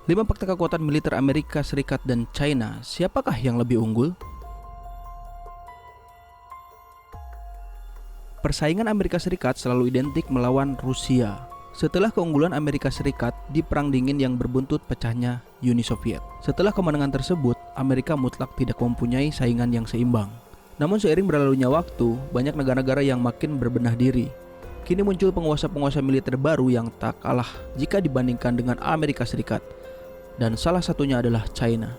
5 fakta kekuatan militer Amerika Serikat dan China, siapakah yang lebih unggul? Persaingan Amerika Serikat selalu identik melawan Rusia. Setelah keunggulan Amerika Serikat di Perang Dingin yang berbuntut pecahnya Uni Soviet. Setelah kemenangan tersebut, Amerika mutlak tidak mempunyai saingan yang seimbang. Namun seiring berlalunya waktu, banyak negara-negara yang makin berbenah diri. Kini muncul penguasa-penguasa militer baru yang tak kalah jika dibandingkan dengan Amerika Serikat. Dan salah satunya adalah China.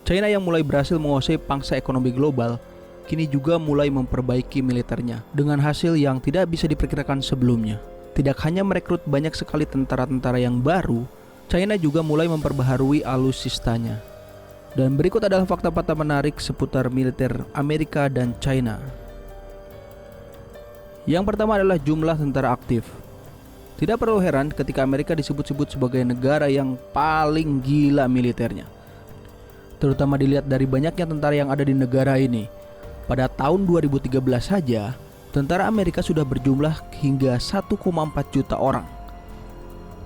China yang mulai berhasil menguasai pangsa ekonomi global, kini juga mulai memperbaiki militernya dengan hasil yang tidak bisa diperkirakan sebelumnya. Tidak hanya merekrut banyak sekali tentara-tentara yang baru, China juga mulai memperbaharui alutsistanya. Dan berikut adalah fakta-fakta menarik seputar militer Amerika dan China. Yang pertama adalah jumlah tentara aktif. Tidak perlu heran ketika Amerika disebut-sebut sebagai negara yang paling gila militernya. Terutama dilihat dari banyaknya tentara yang ada di negara ini. Pada tahun 2013 saja, tentara Amerika sudah berjumlah hingga 1,4 juta orang.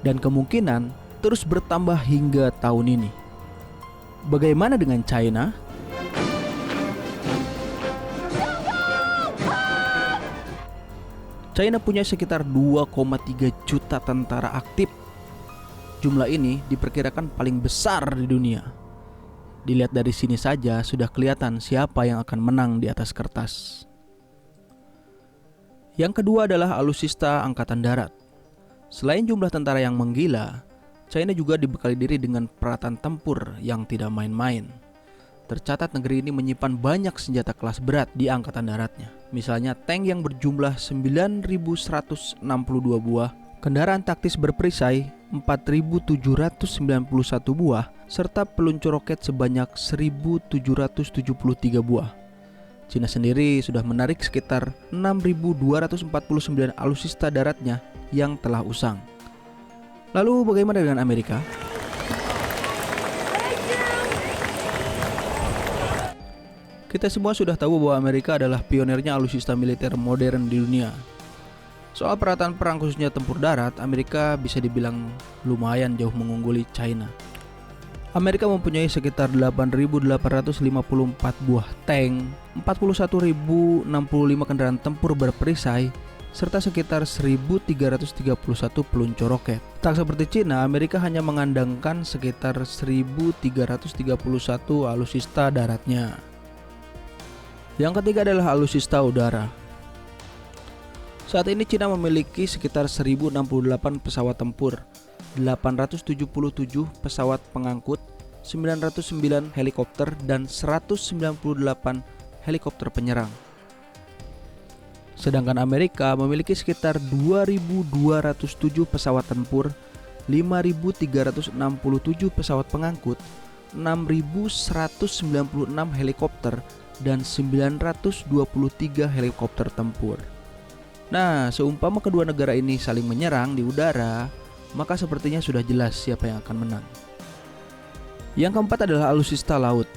Dan kemungkinan terus bertambah hingga tahun ini. Bagaimana dengan China? China punya sekitar 2,3 juta tentara aktif. Jumlah ini diperkirakan paling besar di dunia. Dilihat dari sini saja sudah kelihatan siapa yang akan menang di atas kertas. Yang kedua adalah alutsista angkatan darat. Selain jumlah tentara yang menggila, China juga dibekali diri dengan peralatan tempur yang tidak main-main. Tercatat negeri ini menyimpan banyak senjata kelas berat di angkatan daratnya. Misalnya tank yang berjumlah 9.162 buah, kendaraan taktis berperisai 4.791 buah, serta peluncur roket sebanyak 1.773 buah. Cina sendiri sudah menarik sekitar 6.249 alutsista daratnya yang telah usang. Lalu bagaimana dengan Amerika? Kita semua sudah tahu bahwa Amerika adalah pionirnya alutsista militer modern di dunia. Soal peralatan perang khususnya tempur darat, Amerika bisa dibilang lumayan jauh mengungguli China. Amerika mempunyai sekitar 8.854 buah tank, 41.065 kendaraan tempur berperisai, serta sekitar 1.331 peluncur roket. Tak seperti China, Amerika hanya mengandalkan sekitar 1.331 alutsista daratnya. Yang ketiga adalah alutsista udara. Saat ini China memiliki sekitar 1068 pesawat tempur, 877 pesawat pengangkut, 909 helikopter, dan 198 helikopter penyerang. Sedangkan Amerika memiliki sekitar 2.207 pesawat tempur, 5.367 pesawat pengangkut, 6.196 helikopter, dan 923 helikopter tempur. Nah, seumpama kedua negara ini saling menyerang di udara, maka sepertinya sudah jelas siapa yang akan menang. Yang keempat adalah alutsista laut.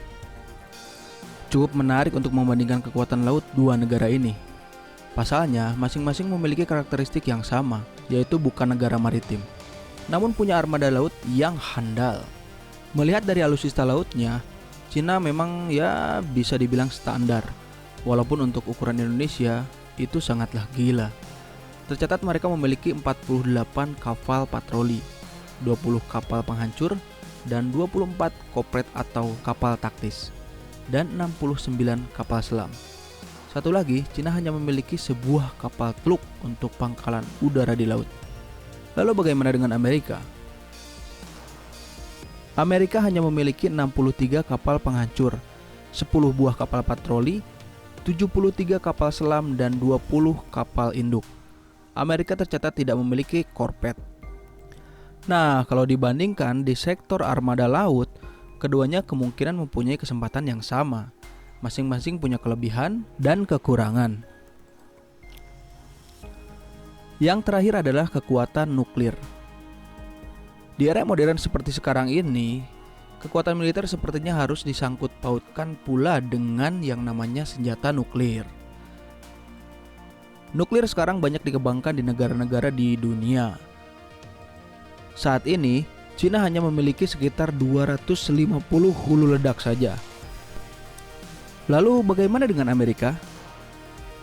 Cukup menarik untuk membandingkan kekuatan laut dua negara ini. Pasalnya, masing-masing memiliki karakteristik yang sama, yaitu bukan negara maritim, namun punya armada laut yang handal. Melihat dari alutsista lautnya, Cina memang ya bisa dibilang standar, walaupun untuk ukuran Indonesia itu sangatlah gila. Tercatat mereka memiliki 48 kapal patroli, 20 kapal penghancur, dan 24 korpret atau kapal taktis, dan 69 kapal selam. Satu lagi, Cina hanya memiliki sebuah kapal teluk untuk pangkalan udara di laut. Lalu bagaimana dengan Amerika? Amerika hanya memiliki 63 kapal penghancur, 10 buah kapal patroli, 73 kapal selam, dan 20 kapal induk. Amerika tercatat tidak memiliki korpet. Nah, kalau dibandingkan di sektor armada laut, keduanya kemungkinan mempunyai kesempatan yang sama. Masing-masing punya kelebihan dan kekurangan. Yang terakhir adalah kekuatan nuklir. Di era modern seperti sekarang ini, kekuatan militer sepertinya harus disangkut pautkan pula dengan yang namanya senjata nuklir. Nuklir sekarang banyak dikembangkan di negara-negara di dunia. Saat ini, Cina hanya memiliki sekitar 250 hulu ledak saja. Lalu bagaimana dengan Amerika?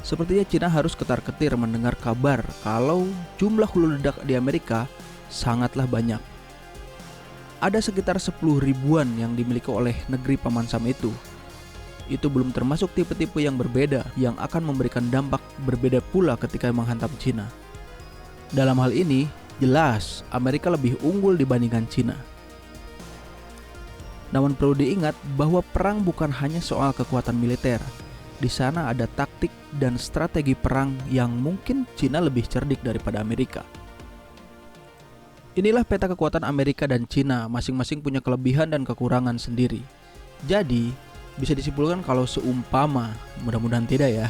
Sepertinya Cina harus ketar-ketir mendengar kabar kalau jumlah hulu ledak di Amerika sangatlah banyak. Ada sekitar 10 ribuan yang dimiliki oleh negeri Paman Sam itu. Itu belum termasuk tipe-tipe yang berbeda yang akan memberikan dampak berbeda pula ketika menghantam Cina. Dalam hal ini, jelas Amerika lebih unggul dibandingkan Cina. Namun perlu diingat bahwa perang bukan hanya soal kekuatan militer. Di sana ada taktik dan strategi perang yang mungkin Cina lebih cerdik daripada Amerika. Inilah peta kekuatan Amerika dan Cina, masing-masing punya kelebihan dan kekurangan sendiri. Jadi, bisa disimpulkan kalau seumpama, mudah-mudahan tidak ya,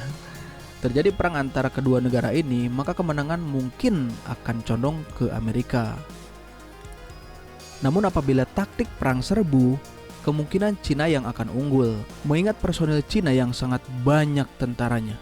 terjadi perang antara kedua negara ini, maka kemenangan mungkin akan condong ke Amerika. Namun apabila taktik perang serbu, kemungkinan Cina yang akan unggul, mengingat personil Cina yang sangat banyak tentaranya.